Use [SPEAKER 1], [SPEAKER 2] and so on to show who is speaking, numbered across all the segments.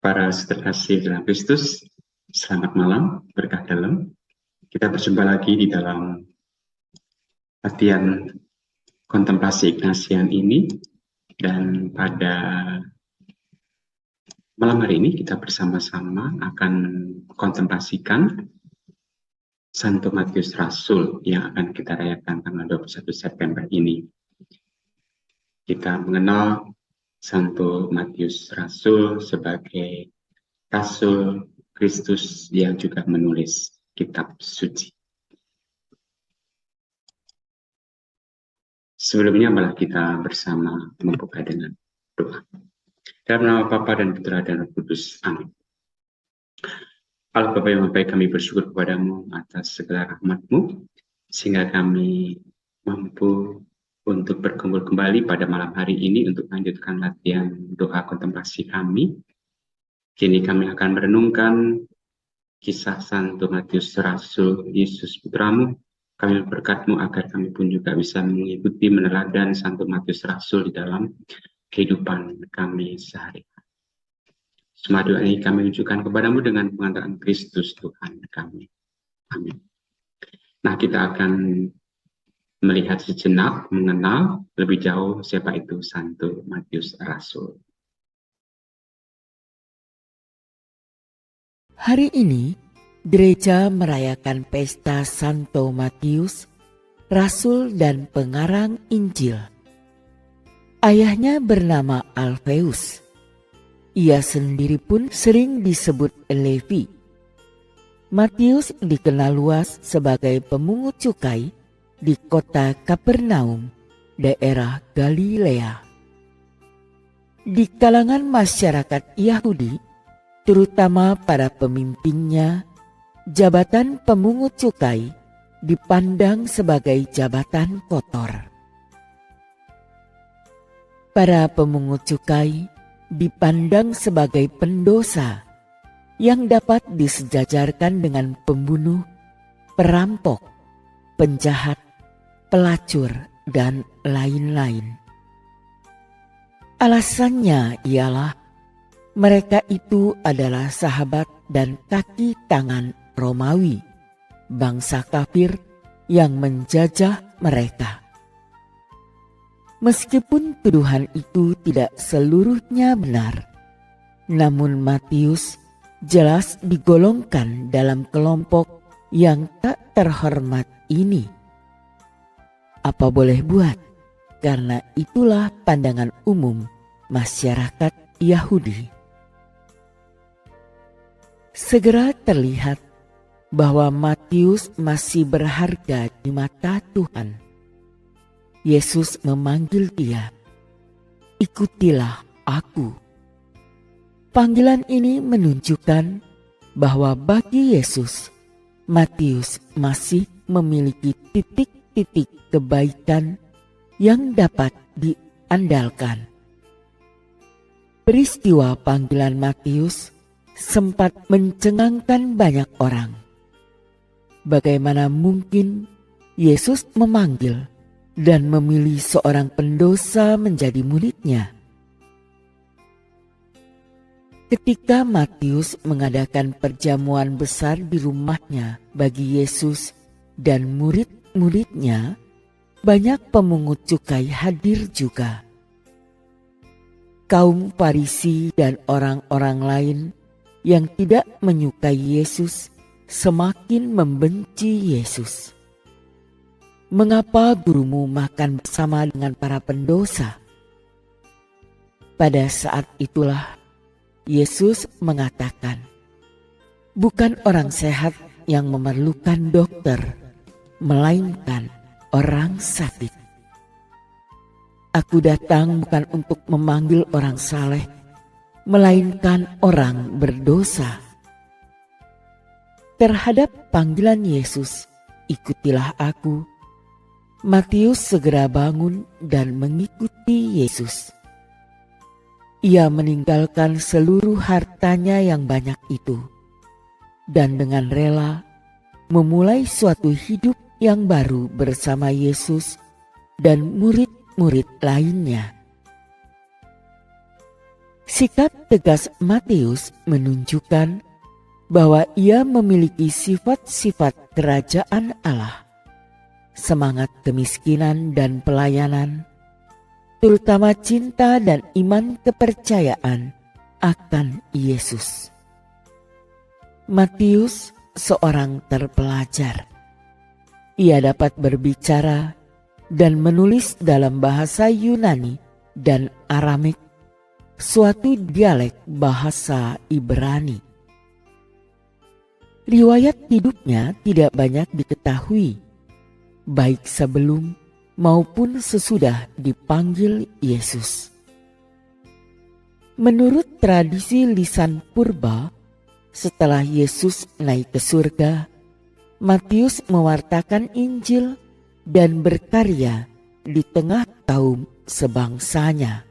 [SPEAKER 1] Para seterkasih dalam Kristus, selamat malam, berkah dalam. Kita berjumpa lagi di dalam latihan kontemplasi Ignatian ini. Dan pada malam hari ini kita bersama-sama akan kontemplasikan Santo Matius Rasul yang akan kita rayakan tanggal 21 September ini. Kita mengenal Santo Matius Rasul sebagai Rasul Kristus yang juga menulis kitab suci. Sebelumnya malah kita bersama membuka dengan doa. Dalam nama Bapa dan Putra dan Roh Kudus. Amin. Allah Bapa yang baik, kami bersyukur kepadamu atas segala rahmat-Mu, sehingga kami mampu untuk berkumpul kembali pada malam hari ini untuk melanjutkan latihan doa kontemplasi kami. Kini kami akan merenungkan kisah Santo Matius Rasul, Yesus Putramu. Kami berkat-Mu agar kami pun juga bisa mengikuti meneladan Santo Matius Rasul di dalam kehidupan kami sehari-hari. Semua doa ini kami ucapkan kepadamu dengan pengantaran Kristus Tuhan kami. Amin. Nah, kita akan melihat sejenak, mengenal lebih jauh siapa itu Santo Matius Rasul.
[SPEAKER 2] Hari ini, gereja merayakan pesta Santo Matius, Rasul dan pengarang Injil. Ayahnya bernama Alfeus. Ia sendiri pun sering disebut Levi. Matius dikenal luas sebagai pemungut cukai di kota Kapernaum, daerah Galilea. Di kalangan masyarakat Yahudi, terutama para pemimpinnya, jabatan pemungut cukai dipandang sebagai jabatan kotor. Para pemungut cukai dipandang sebagai pendosa yang dapat disejajarkan dengan pembunuh, perampok, penjahat, pelacur, dan lain-lain. Alasannya ialah mereka itu adalah sahabat dan kaki tangan Romawi, bangsa kafir yang menjajah mereka. Meskipun tuduhan itu tidak seluruhnya benar, namun Matius jelas digolongkan dalam kelompok yang tak terhormat ini. Apa boleh buat, karena itulah pandangan umum masyarakat Yahudi. Segera terlihat bahwa Matius masih berharga di mata Tuhan. Yesus memanggil dia, "Ikutilah aku." Panggilan ini menunjukkan bahwa bagi Yesus, Matius masih memiliki titik-titik kebaikan yang dapat diandalkan. Peristiwa panggilan Matius sempat mencengangkan banyak orang. Bagaimana mungkin Yesus memanggil dan memilih seorang pendosa menjadi muridnya? Ketika Matius mengadakan perjamuan besar di rumahnya bagi Yesus dan murid-muridnya, banyak pemungut cukai hadir juga. Kaum Farisi dan orang-orang lain yang tidak menyukai Yesus semakin membenci Yesus. "Mengapa gurumu makan bersama dengan para pendosa?" Pada saat itulah Yesus mengatakan, "Bukan orang sehat yang memerlukan dokter, melainkan orang sakit. Aku datang bukan untuk memanggil orang saleh, melainkan orang berdosa." Terhadap panggilan Yesus, "Ikutilah aku," Matius segera bangun dan mengikuti Yesus. Ia meninggalkan seluruh hartanya yang banyak itu, dan dengan rela memulai suatu hidup yang baru bersama Yesus dan murid-murid lainnya. Sikap tegas Matius menunjukkan bahwa ia memiliki sifat-sifat kerajaan Allah, semangat kemiskinan dan pelayanan, terutama cinta dan iman kepercayaan akan Yesus. Matius seorang terpelajar. Ia dapat berbicara dan menulis dalam bahasa Yunani dan Aramik, suatu dialek bahasa Ibrani. Riwayat hidupnya tidak banyak diketahui, baik sebelum maupun sesudah dipanggil Yesus. Menurut tradisi lisan purba, setelah Yesus naik ke surga, Matius mewartakan Injil dan berkarya di tengah kaum sebangsanya,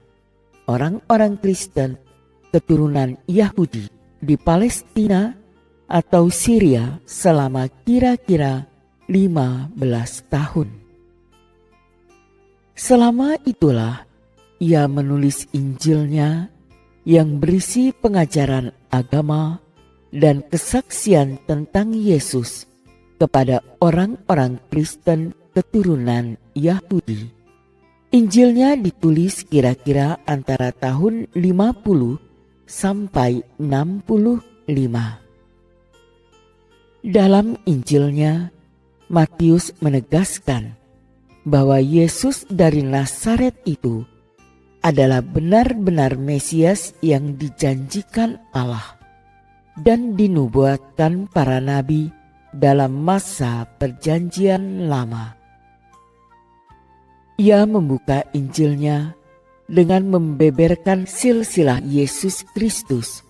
[SPEAKER 2] orang-orang Kristen keturunan Yahudi di Palestina atau Syria selama kira-kira 15 tahun. Selama itulah ia menulis Injilnya yang berisi pengajaran agama dan kesaksian tentang Yesus kepada orang-orang Kristen keturunan Yahudi. Injilnya ditulis kira-kira antara tahun 50 sampai 65. Dalam Injilnya, Matius menegaskan bahwa Yesus dari Nazaret itu adalah benar-benar Mesias yang dijanjikan Allah dan dinubuatkan para nabi dalam masa Perjanjian Lama. Ia membuka Injilnya dengan membeberkan silsilah Yesus Kristus,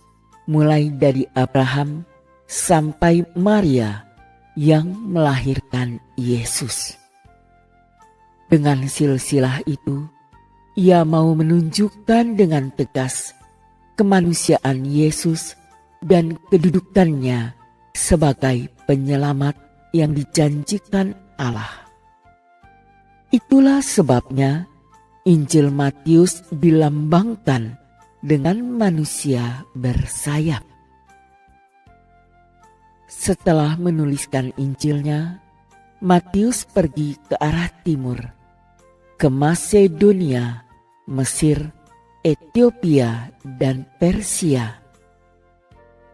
[SPEAKER 2] mulai dari Abraham sampai Maria yang melahirkan Yesus. Dengan silsilah itu, ia mau menunjukkan dengan tegas kemanusiaan Yesus dan kedudukannya sebagai penyelamat yang dijanjikan Allah. Itulah sebabnya Injil Matius dilambangkan dengan manusia bersayap. Setelah menuliskan Injilnya, Matius pergi ke arah timur, ke Masedonia, Mesir, Ethiopia, dan Persia.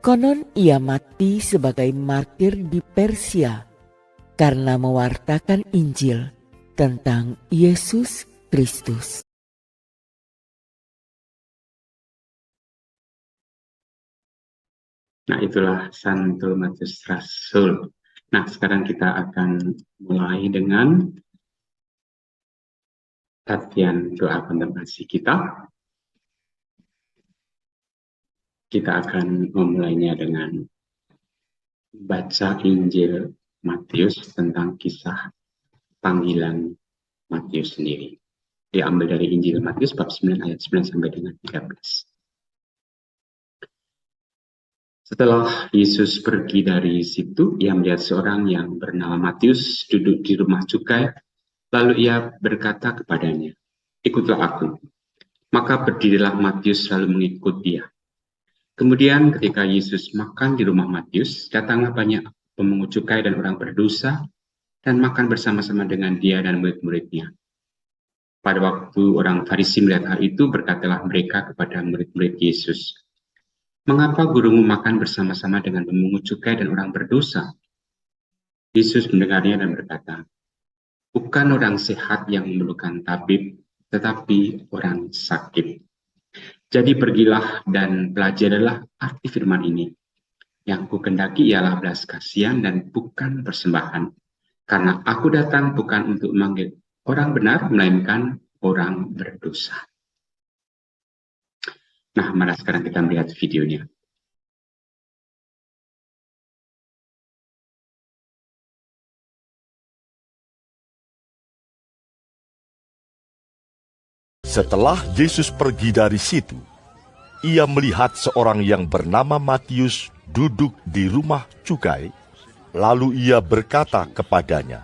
[SPEAKER 2] Konon ia mati sebagai martir di Persia karena mewartakan Injil tentang Yesus Kristus.
[SPEAKER 1] Nah, itulah Santo Matius Rasul. Nah, sekarang kita akan mulai dengan latihan doa kontemplasi kita. Kita akan memulainya dengan baca Injil Matius tentang kisah panggilan Matius sendiri. Diambil dari Injil Matius bab 9 ayat 9 sampai dengan 13. Setelah Yesus pergi dari situ, ia melihat seorang yang bernama Matius duduk di rumah cukai. Lalu ia berkata kepadanya, "Ikutlah aku." Maka berdirilah Matius lalu mengikut dia. Kemudian ketika Yesus makan di rumah Matius, datanglah banyak pemungut cukai dan orang berdosa dan makan bersama-sama dengan dia dan murid-muridnya. Pada waktu orang Farisi melihat hal itu, berkatalah mereka kepada murid-murid Yesus, "Mengapa gurumu makan bersama-sama dengan pemungut cukai dan orang berdosa?" Yesus mendengarnya dan berkata, "Bukan orang sehat yang memerlukan tabib, tetapi orang sakit. Jadi pergilah dan pelajarilah arti firman ini. Yang kukendaki ialah belas kasihan dan bukan persembahan. Karena aku datang bukan untuk memanggil orang benar, melainkan orang berdosa." Nah, mari sekarang kita melihat videonya.
[SPEAKER 3] Setelah Yesus pergi dari situ, ia melihat seorang yang bernama Matius duduk di rumah cukai, lalu ia berkata kepadanya,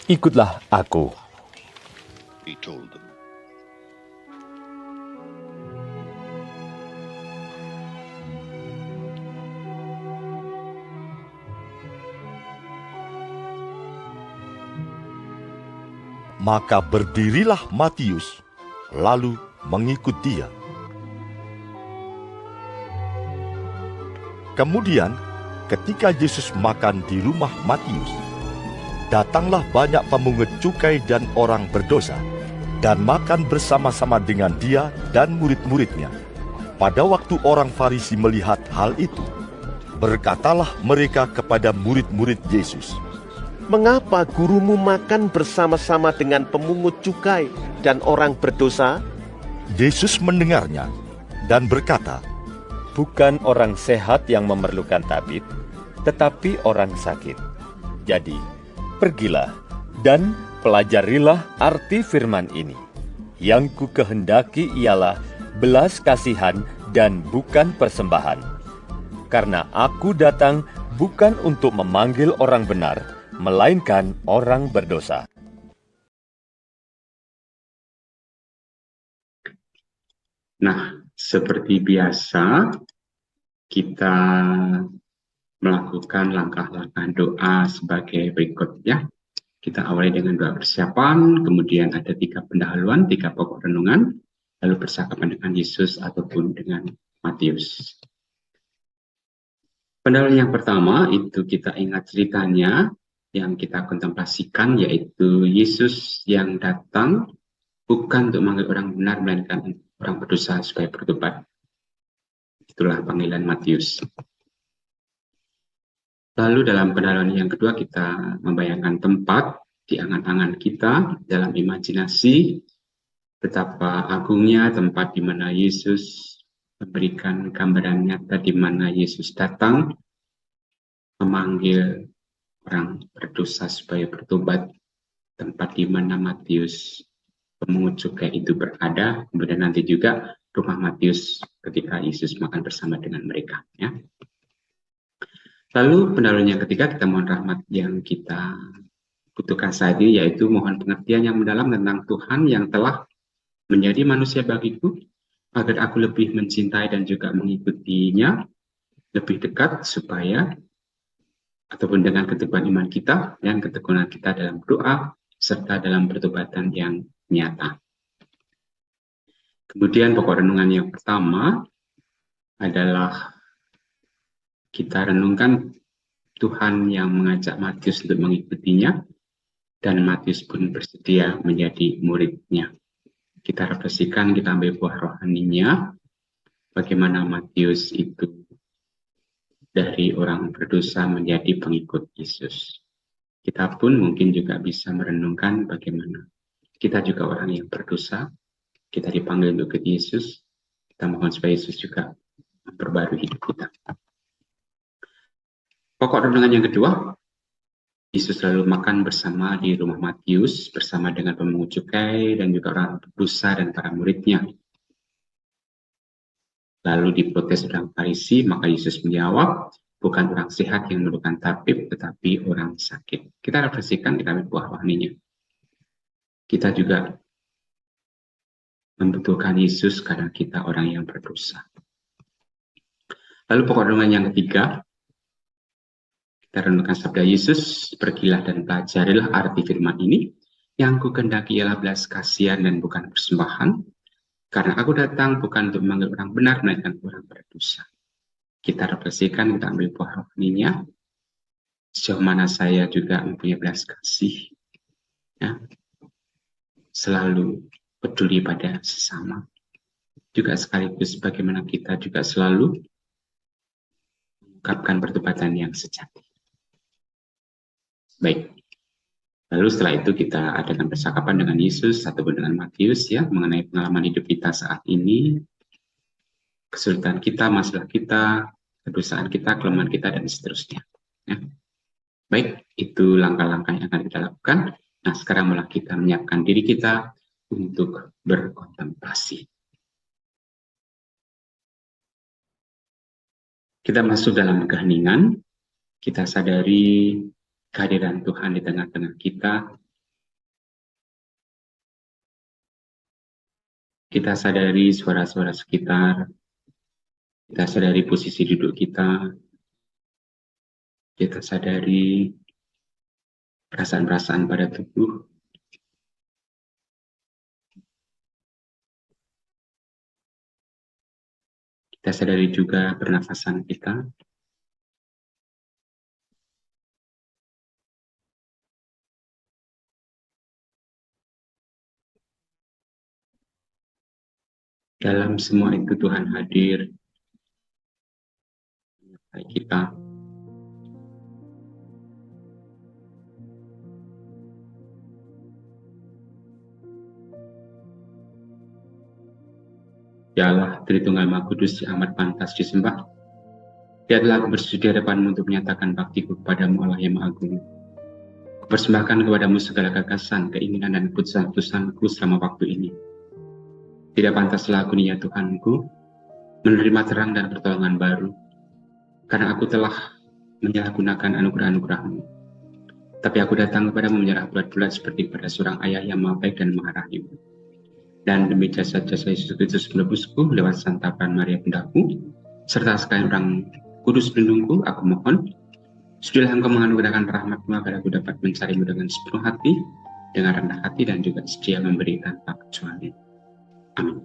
[SPEAKER 4] Ikutlah aku.
[SPEAKER 5] He told them.
[SPEAKER 3] Maka berdirilah Matius, lalu mengikut dia. Kemudian, ketika Yesus makan di rumah Matius, datanglah banyak pemungut cukai dan orang berdosa, dan makan bersama-sama dengan dia dan murid-muridnya. Pada waktu orang Farisi melihat hal itu, berkatalah mereka kepada murid-murid Yesus,
[SPEAKER 6] "Mengapa gurumu makan bersama-sama dengan pemungut cukai dan orang berdosa?"
[SPEAKER 3] Yesus mendengarnya dan berkata,
[SPEAKER 4] Bukan orang sehat yang memerlukan tabib, tetapi orang sakit. Jadi, pergilah dan pelajarilah arti firman ini. Yang ku kehendaki ialah belas kasihan dan bukan persembahan. Karena aku datang bukan untuk memanggil orang benar, melainkan orang berdosa.
[SPEAKER 1] Nah, seperti biasa, kita melakukan langkah-langkah doa sebagai berikut ya. Kita awali dengan doa persiapan, kemudian ada 3 pendahuluan, 3 pokok renungan, lalu percakapan dengan Yesus ataupun dengan Matius. Pendahuluan yang pertama itu kita ingat ceritanya yang kita kontemplasikan, yaitu Yesus yang datang bukan untuk memanggil orang benar, melainkan orang berdosa supaya bertobat. Itulah panggilan Matius. Lalu dalam pendahuluan yang kedua kita membayangkan tempat di angan-angan kita dalam imajinasi betapa agungnya tempat di mana Yesus memberikan gambaran nyata di mana Yesus datang memanggil orang berdosa supaya bertobat, tempat di mana Matius pemungut cukai itu berada, kemudian nanti juga rumah Matius ketika Yesus makan bersama dengan mereka. Ya. Lalu pendahuluan yang ketiga kita mohon rahmat yang kita butuhkan saat ini, yaitu mohon pengertian yang mendalam tentang Tuhan yang telah menjadi manusia bagiku, agar aku lebih mencintai dan juga mengikutinya lebih dekat, supaya ataupun dengan ketekunan iman kita dan ketekunan kita dalam doa serta dalam pertobatan yang nyata. Kemudian pokok renungan yang pertama adalah kita renungkan Tuhan yang mengajak Matius untuk mengikutinya dan Matius pun bersedia menjadi muridnya. Kita refleksikan, kita ambil buah rohaninya, bagaimana Matius itu dari orang berdosa menjadi pengikut Yesus. Kita pun mungkin juga bisa merenungkan bagaimana kita juga orang yang berdosa, kita dipanggil untuk ikut Yesus, kita mohon supaya Yesus juga memperbarui hidup kita. Pokok renungan yang kedua, Yesus lalu makan bersama di rumah Matius bersama dengan pemungut cukai dan juga orang berdosa dan para muridnya. Lalu diprotes orang Farisi, maka Yesus menjawab, bukan orang sehat yang memerlukan tabib, tetapi orang sakit. Kita refleksikan, kita ambil buah rohaninya. Kita juga membutuhkan Yesus karena kita orang yang berdosa. Lalu pokok renungan yang ketiga, kita renungkan sabda Yesus, pergilah dan pelajarilah arti firman ini, yang ku kehendaki ialah belas kasihan dan bukan persembahan, karena aku datang bukan untuk memanggil orang benar, melainkan orang berdosa. Kita refleksikan, kita ambil buah rohaninya, sejauh mana saya juga mempunyai belas kasih, ya, selalu peduli pada sesama, juga sekaligus bagaimana kita juga selalu mengungkapkan pertobatan yang sejati. Baik, lalu setelah itu kita adakan percakapan dengan Yesus ataupun dengan Matius ya, mengenai pengalaman hidup kita saat ini, kesulitan kita, masalah kita, kedosaan kita, kelemahan kita, dan seterusnya. Ya. Baik, itu langkah-langkah yang akan kita lakukan. Nah, sekarang malah kita menyiapkan diri kita untuk berkontemplasi. Kita masuk dalam keheningan, kita sadari kehadiran Tuhan di tengah-tengah kita, Kita sadari suara-suara sekitar, kita sadari posisi duduk kita sadari perasaan-perasaan pada tubuh, kita sadari juga pernafasan kita. Dalam semua itu Tuhan hadir menyertai kita. Ya Allah, Tritunggal Maha Kudus yang amat pantas disembah. Lihatlah aku bersujud di hadapanmu untuk menyatakan baktiku kepadamu Allah yang Maha Agung. Kupersembahkan kepadamu segala gagasan, keinginan, dan keputusan-keputusanku selama waktu ini. Tidak pantaslah aku nih ya Tuhanku, menerima terang dan pertolongan baru, karena aku telah menyalahgunakan anugerah-anugerah-Mu. Tapi aku datang kepadamu menyerah bulat-bulat seperti kepada seorang ayah yang Maha Baik dan Maha Rahim. Dan demi jasa-jasa Yesus Kristus menebusku lewat santapan Maria Bundaku, serta sekalian orang kudus pelindungku, aku mohon, sudilah Engkau menganugerahkan rahmat-Mu agar aku dapat mencarimu dengan sepenuh hati, dengan rendah hati, dan juga setia memberi tanpa kecuali. Amin.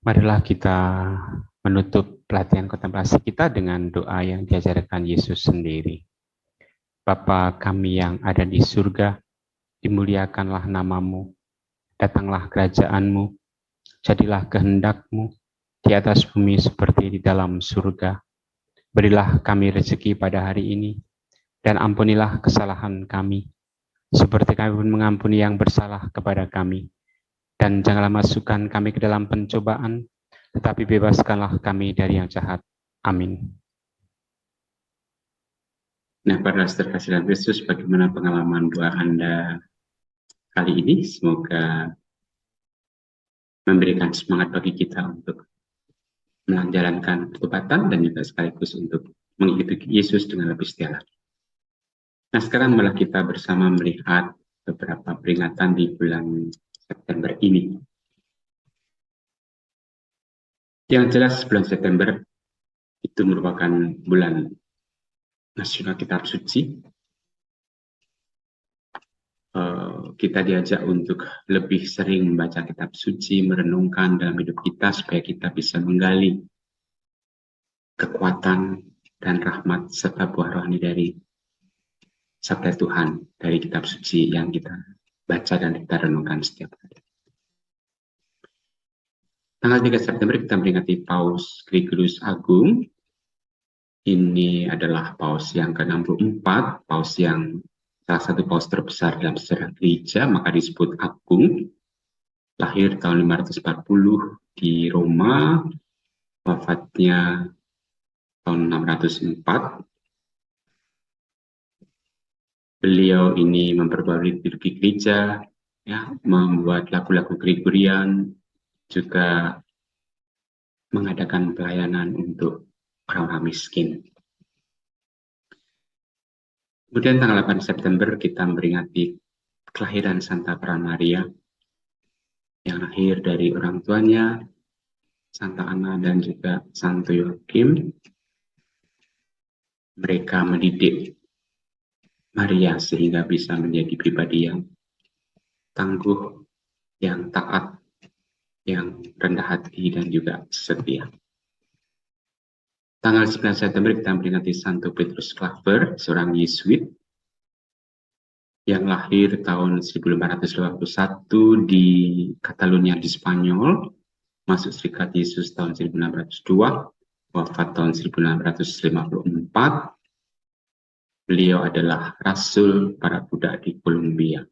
[SPEAKER 1] Marilah kita menutup pelatihan kontemplasi kita dengan doa yang diajarkan Yesus sendiri. Bapa kami yang ada di surga, dimuliakanlah namamu, datanglah kerajaanmu, jadilah kehendak-mu di atas bumi seperti di dalam surga. Berilah kami rezeki pada hari ini, dan ampunilah kesalahan kami, seperti kami pun mengampuni yang bersalah kepada kami. Dan janganlah masukkan kami ke dalam pencobaan, tetapi bebaskanlah kami dari yang jahat. Amin. Nah, para terkasih dalam Kristus, bagaimana pengalaman doa Anda kali ini? Semoga memberikan semangat bagi kita untuk menjalankan pertobatan dan juga sekaligus untuk mengikuti Yesus dengan lebih setia lagi. Nah, sekarang malah kita bersama melihat beberapa peringatan di bulan September ini. Yang jelas bulan September itu merupakan bulan Nasional Kitab Suci. Kita diajak untuk lebih sering membaca kitab suci, merenungkan dalam hidup kita supaya kita bisa menggali kekuatan dan rahmat serta buah rohani dari sabda Tuhan dari kitab suci yang kita baca dan kita renungkan setiap hari. Tanggal 3 September kita memperingati Paus Gregorius Agung. Ini adalah paus yang ke-64, paus yang salah satu paus terbesar dalam sejarah gereja, maka disebut Agung. Lahir tahun 540 di Roma, wafatnya tahun 604. Beliau ini memperbarui liturgi gereja, ya, membuat lagu-lagu Gregorian, juga mengadakan pelayanan untuk orang-orang miskin. Kemudian tanggal 8 September kita memperingati kelahiran Santa Peran Maria yang lahir dari orang tuanya, Santa Ana dan juga Santo Yoakim. Mereka mendidik Maria sehingga bisa menjadi pribadi yang tangguh, yang taat, yang rendah hati dan juga setia. Tanggal 9 September kita memperingati Santo Petrus Claver, seorang Yesuit yang lahir tahun 1581 di Catalonia di Spanyol, masuk Serikat Yesus tahun 1602, wafat tahun 1654. Beliau adalah rasul para budak di Kolombia.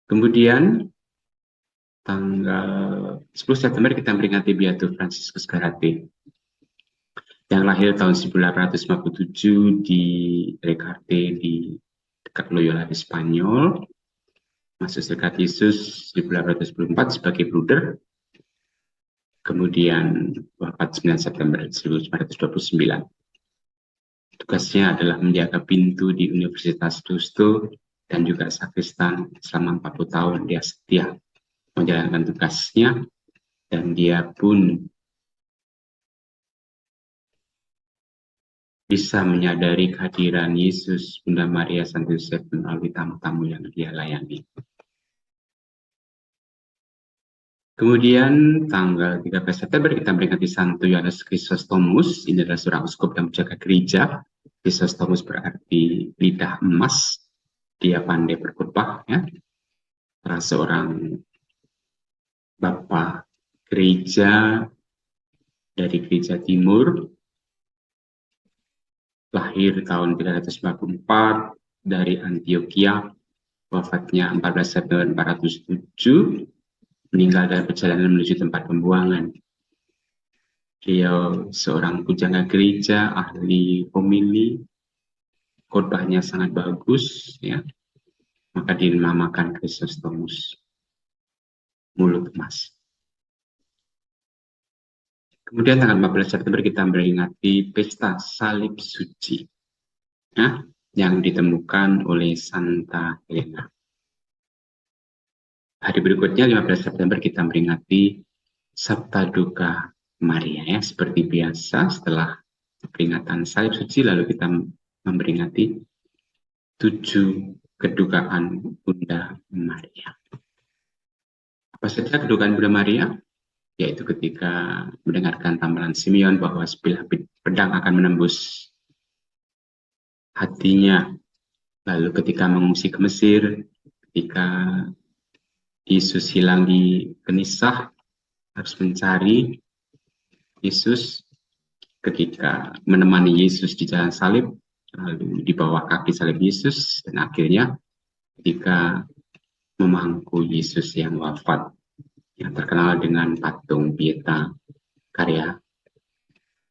[SPEAKER 1] Kemudian tanggal 10 September kita memperingati Beato Franciscus Garate yang lahir tahun 1857 di Recarte di dekat Loyola di Spanyol, masuk Serikat Yesus 1824 sebagai bruder, kemudian wafat 9 September 1929. Tugasnya adalah menjaga pintu di Universitas Deusto dan juga sakristan. Selama 40 tahun dia setia menjalankan tugasnya, dan dia pun bisa menyadari kehadiran Yesus, Bunda Maria, Santo Yosef melalui tamu-tamu yang dia layani. Kemudian tanggal 13 September kita memperingati Santo Yohanes Chrysostomus. Ini adalah seorang uskup dan penjaga gereja. Chrysostomus berarti lidah emas. Dia pandai berkhotbah, ya. Salah seorang bapak gereja dari gereja timur, lahir tahun 354 dari Antioquia, wafatnya 14 September 407, meninggal dalam perjalanan menuju tempat pembuangan. Beliau seorang pujangga gereja, ahli homili, khotbahnya sangat bagus, ya. Maka dinamakan Chrysostomus, mulut emas. Kemudian tanggal 14 September kita memperingati pesta salib suci, ya, yang ditemukan oleh Santa Helena. Hari berikutnya 15 September kita memperingati Sabta Duka Maria, ya. Seperti biasa setelah peringatan salib suci lalu kita memperingati 7 kedukaan Bunda Maria. Apa saja kedukaan Bunda Maria? Yaitu ketika mendengarkan tambalan Simeon bahwa sebilah pedang akan menembus hatinya. Lalu ketika mengungsi ke Mesir, ketika Yesus hilang di Genisah, harus mencari Yesus, ketika menemani Yesus di jalan salib, lalu di bawah kaki salib Yesus, dan akhirnya ketika memangku Yesus yang wafat, yang terkenal dengan patung Pieta karya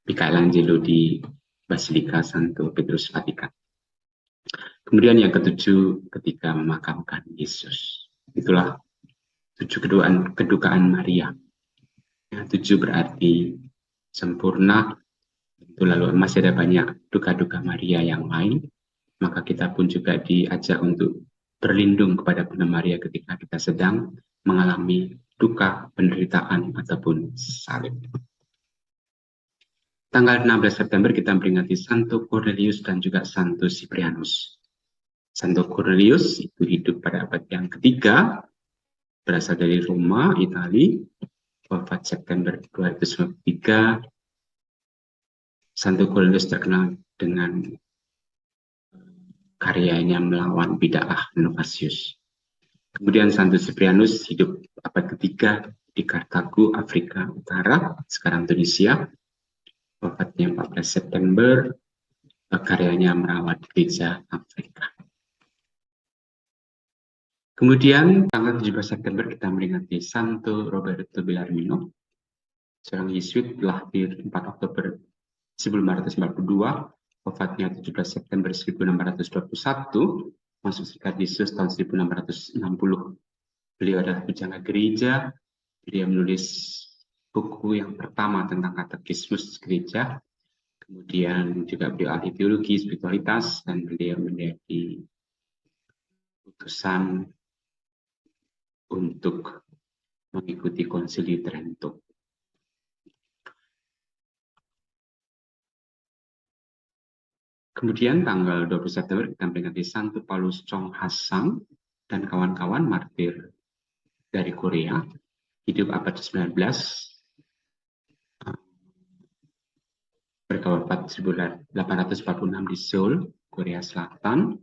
[SPEAKER 1] Michelangelo di Basilika Santo Petrus Vatikan. Kemudian yang ketujuh, ketika memakamkan Yesus. Itulah 7 kedukaan Maria. Ya, 7 berarti sempurna. Itu lalu masih ada banyak duka-duka Maria yang lain. Maka kita pun juga diajak untuk berlindung kepada Bunda Maria ketika kita sedang mengalami duka, penderitaan, ataupun salib. Tanggal 16 September kita memperingati Santo Cornelius dan juga Santo Cyprianus. Santo Cornelius itu hidup pada abad yang ketiga, berasal dari Roma, Italia, wafat September 293. Santo Cornelius terkenal dengan karyanya melawan bid'ah Novatius. Kemudian Santo Cyprianus hidup abad ketiga di Kartago, Afrika Utara, sekarang Tunisia. Wafatnya 14 September, karyanya merawat gereja Afrika. Kemudian tanggal 17 September kita memperingati Santo Roberto Bellarmino, seorang Yesuit, lahir 4 Oktober 1542, wafatnya 17 September 1621, masuk Serikat Yesus tahun 1660. Beliau adalah pujangga gereja, beliau menulis buku yang pertama tentang katekismus gereja, kemudian juga beliau ahli teologi, spiritualitas, dan beliau menjadi utusan untuk mengikuti Konsili Trento. Kemudian tanggal 20 September kita memperingati Santo Paulus Chong Hasang dan kawan-kawan, martir dari Korea, hidup abad 19, berwafat 1846 di Seoul, Korea Selatan,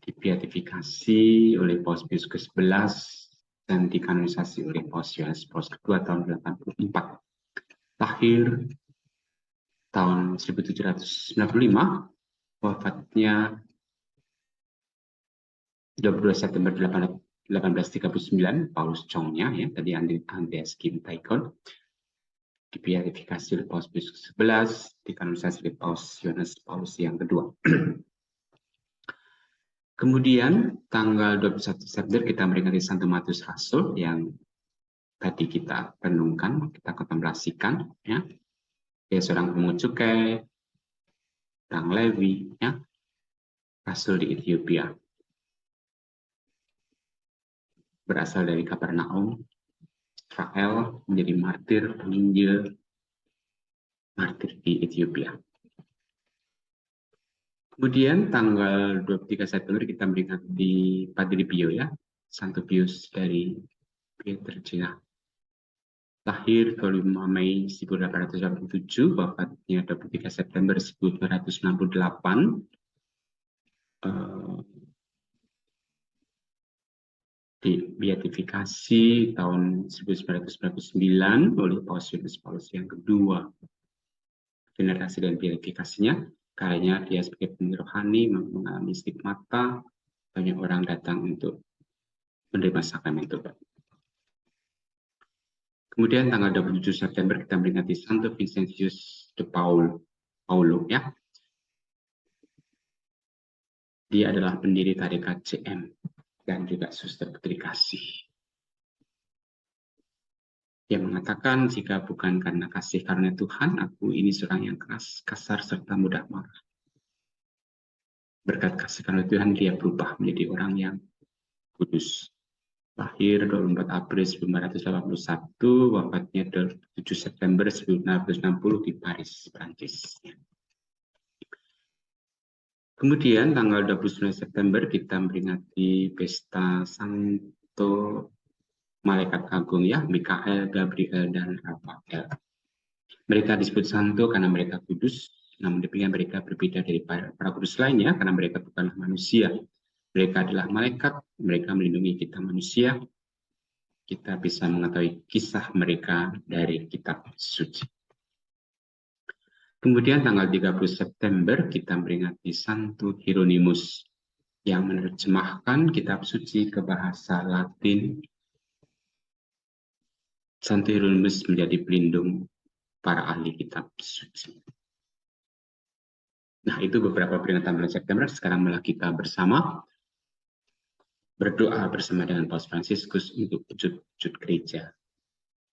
[SPEAKER 1] dibeatifikasi oleh Paus Pius ke-11 dan dikanonisasi oleh Paus Yohanes Paus II tahun 1984. Lahir tahun 1795, wafatnya 22 September 1839, Paulus Chong-nya, ya, tadi Andreas Kim Taikon, dibeatifikasi oleh Paus Pius ke-11, dikanonisasi oleh Paus Yohanes Paulus yang kedua. Kemudian tanggal 21 September kita memperingati Santo Matius Rasul yang tadi kita renungkan, kita kontemplasikan, ya. Dia seorang pemungut cukai, orang Lewi, ya, rasul di Ethiopia, berasal dari Kapernaum, Israel, menjadi martir, penginjil, martir di Ethiopia. Kemudian tanggal 23 September kita memperingati Padre Pio, ya, Santo Pius dari Pietrelcina. Lahir 25 Mei 1887, wafatnya 23 September 1968. Dibeatifikasi tahun 1999 oleh Paus Yohanes Paulus yang kedua. Generasi dan beatifikasinya, karyanya dia sebagai penginjil rohani mengalami stigmata, banyak orang datang untuk menerima sakramen tobat. Kemudian tanggal 27 September kita memperingati Santo Vincentius de Paulo, ya. Dia adalah pendiri tarekat CM dan juga Suster Putri Kasih. Dia mengatakan, jika bukan karena kasih karunia Tuhan, aku ini seorang yang keras, kasar, serta mudah marah. Berkat kasih karunia Tuhan, dia berubah menjadi orang yang kudus. Lahir 24 April 1981, wafatnya 7 September 1960 di Paris, Prancis. Kemudian tanggal 29 September kita memperingati pesta Santo malaikat agung ya, Mikael, Gabriel, dan Rafael. Mereka disebut santo karena mereka kudus, namun demikian mereka berbeda dari para kudus lainnya karena mereka bukanlah manusia. Mereka adalah malaikat, mereka melindungi kita manusia. Kita bisa mengetahui kisah mereka dari kitab suci. Kemudian tanggal 30 September kita memperingati Santo Hieronymus yang menerjemahkan kitab suci ke bahasa Latin. Santo Hieronymus menjadi pelindung para ahli kitab suci. Nah, itu beberapa peringatan bulan September. Sekarang malah kita bersama berdoa bersama dengan Paus Fransiskus untuk wujud gereja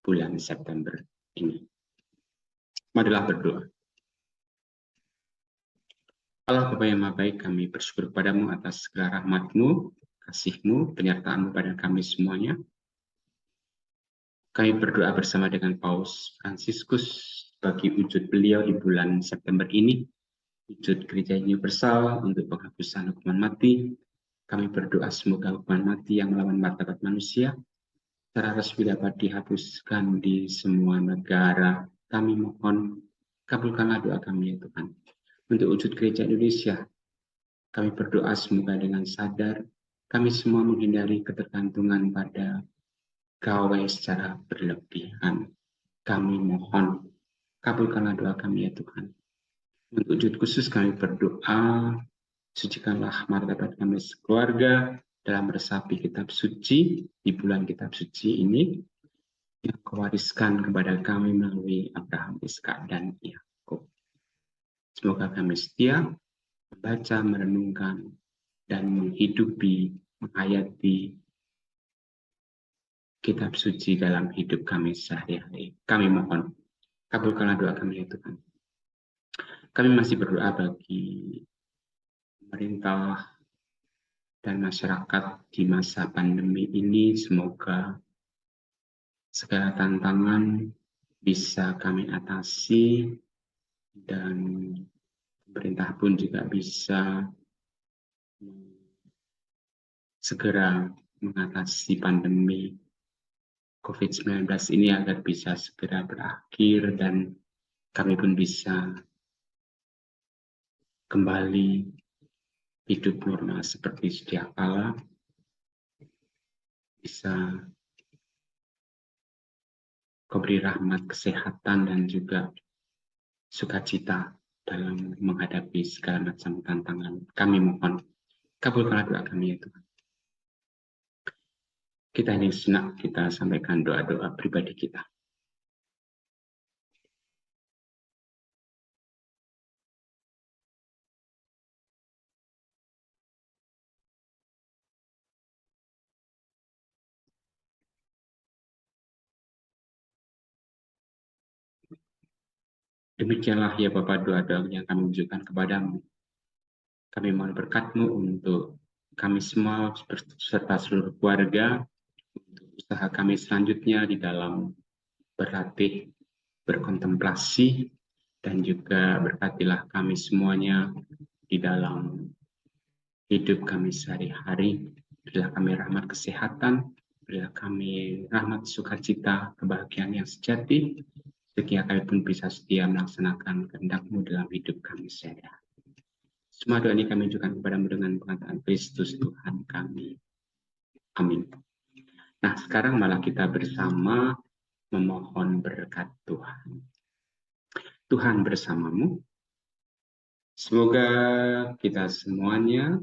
[SPEAKER 1] bulan September ini. Marilah berdoa. Allah Bapa yang Maha Baik, kami bersyukur kepadamu atas segala rahmat-Mu, kasih-Mu, penyertaan-Mu pada kami semuanya. Kami berdoa bersama dengan Paus Fransiskus bagi wujud beliau di bulan September ini, wujud gereja universal untuk penghapusan hukuman mati. Kami berdoa semoga hukuman mati yang melawan martabat manusia secara resmi dapat dihapuskan di semua negara. Kami mohon, kabulkanlah doa kami ya Tuhan. Untuk wujud gereja Indonesia, kami berdoa semoga dengan sadar kami semua menghindari ketergantungan pada gawai secara berlebihan. Kami mohon, kabulkanlah doa kami ya Tuhan. Untuk wujud khusus kami berdoa, sucikanlah martabat kami sekeluarga dalam meresapi kitab suci di bulan kitab suci ini yang Kau wariskan kepada kami melalui Abraham, Ishak, dan Yakub. Semoga kami setia membaca, merenungkan, dan menghidupi, menghayati kitab suci dalam hidup kami sehari-hari. Kami mohon, kabulkanlah doa kami ya Tuhan. Kami masih berdoa bagi pemerintah dan masyarakat di masa pandemi ini. Semoga segala tantangan bisa kami atasi dan pemerintah pun juga bisa segera mengatasi pandemi COVID-19 ini agar bisa segera berakhir dan kami pun bisa kembali hidup normal seperti sedia kala, bisa Kau beri rahmat kesehatan dan juga sukacita dalam menghadapi segala macam tantangan. Kami mohon, kabulkanlah doa kami ya Tuhan. Kita ini senak kita sampaikan doa-doa pribadi kita. Demikianlah ya Bapa doa-doa yang kami tunjukkan kepadamu. Kami mohon berkat-Mu untuk kami semua serta seluruh keluarga, untuk usaha kami selanjutnya di dalam berlatih, berkontemplasi, dan juga berkatilah kami semuanya di dalam hidup kami sehari-hari. Berilah kami rahmat kesehatan, berilah kami rahmat sukacita, kebahagiaan yang sejati, sehingga kami pun bisa setia melaksanakan kehendak-Mu dalam hidup kami sehari-hari. Semua doa ini kami ajukan kepadamu dengan pengataan Kristus Tuhan kami. Amin. Nah, sekarang malah kita bersama memohon berkat Tuhan. Tuhan bersamamu. Semoga kita semuanya,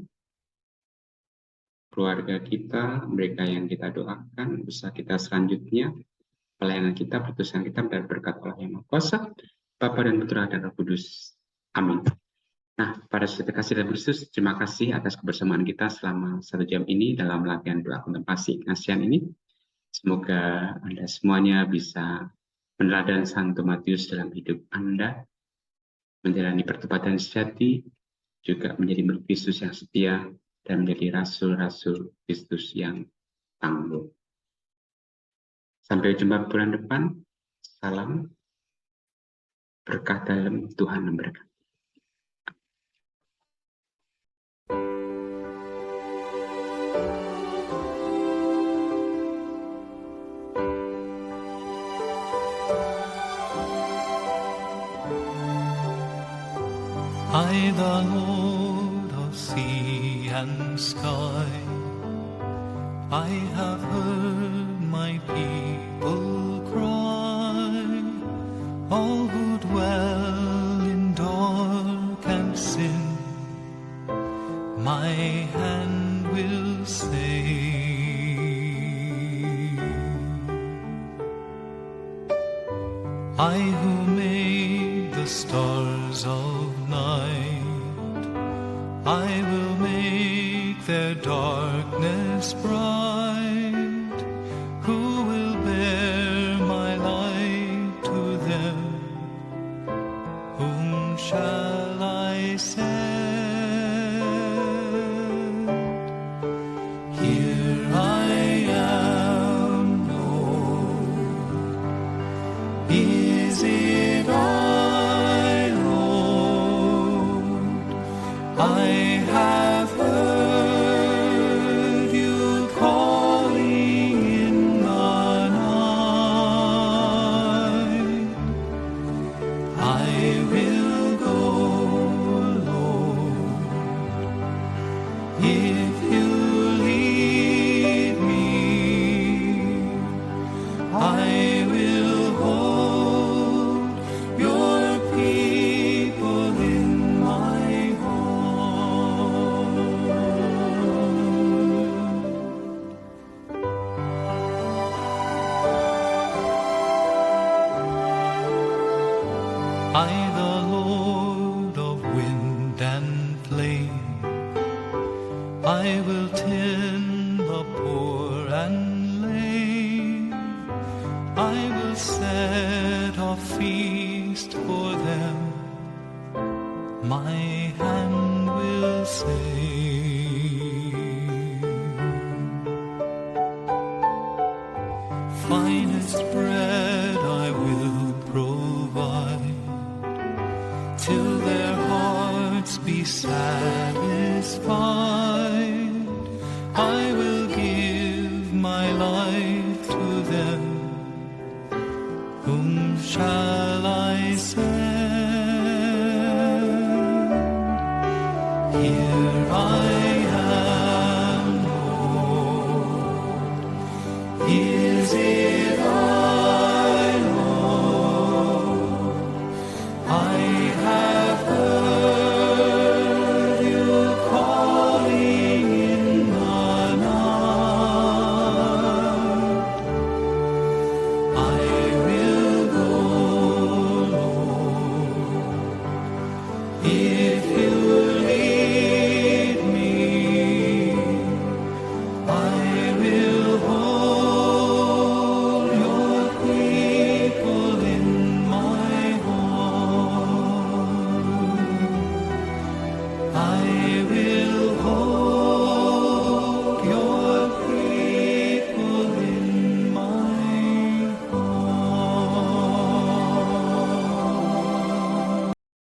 [SPEAKER 1] keluarga kita, mereka yang kita doakan, usaha kita selanjutnya, pelayanan kita, putusan kita, dan berkat Allah yang Maha Kuasa, Bapa dan Putra dan Roh Kudus. Amin. Nah, pada saudara kasih dan Kristus, terima kasih atas kebersamaan kita selama 1 jam ini dalam latihan doa kontemplasi Ignatian ini. Semoga Anda semuanya bisa meneladani Santo Matius dalam hidup Anda, menjalani pertobatan sejati, juga menjadi murid Kristus yang setia, dan menjadi rasul-rasul Kristus yang tangguh. Sampai jumpa bulan depan. Salam berkah dalam Tuhan memberkati.
[SPEAKER 7] I, the Lord of sea and sky, I have heard my people cry, all who dwell in dark and sin, my hand will save. I who made the stars of night, I will make their darkness bright. Who will bear my light to them? Whom shall I send? Here I am, Lord. Is it I, Lord? I have heard you calling in the night. I will go, Lord, if you lead me. I will hold your people in my heart. I, the Lord of wind and flame, I will tend the poor and lame. I will set a feast for them, my hand will save. Finest bread I will provide, till their hearts be satisfied. I will give my life to them. Whom shall I send? Here I am, Lord. Is it I, Lord? I have heard you calling in the night. I will go, Lord,